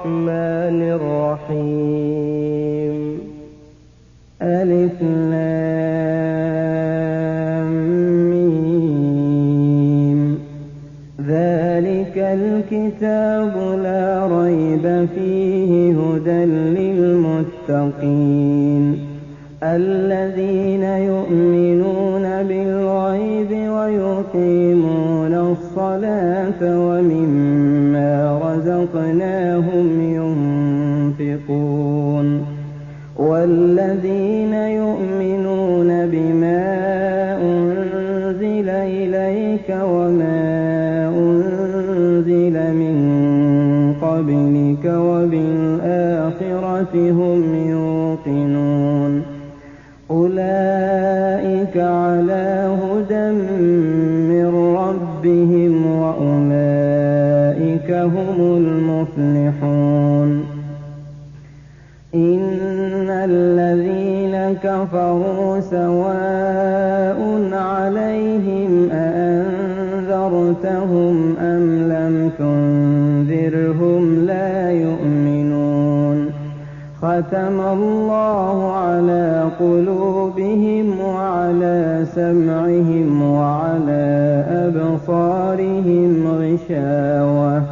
الرحمن الرحيم. ألف لام ميم. ذلك الكتاب لا ريب فيه هدى للمتقين الذين يؤمنون بالغيب ويقيمون الصلاة ومما رزقناهم ينفقون والذين يؤمنون بما أنزل إليك وما أنزل من قبلك وبالآخرة هم يوقنون أولئك على هدى من ربهم وأولئك هم المفلحون. إن الذين كفروا سواء عليهم أأنذرتهم أم لم تنذرهم لا يؤمنون ختم الله على قلوبهم وعلى سمعهم وعلى أبصارهم غشاوة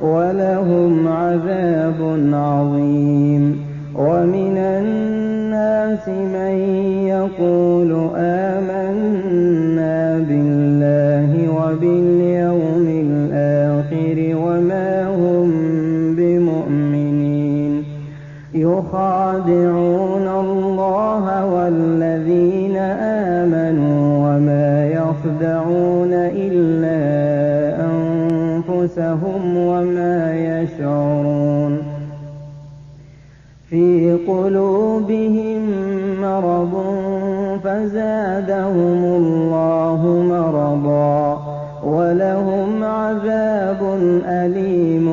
ولهم عذاب عظيم. ومن الناس من يقول آمنا بالله وباليوم الآخر وما هم بمؤمنين يخادعون الله والذين آمنوا وما يخدعون إلا أنفسهم وما يشعرون. في قلوبهم مرض فزادهم الله مرضا ولهم عذاب أليم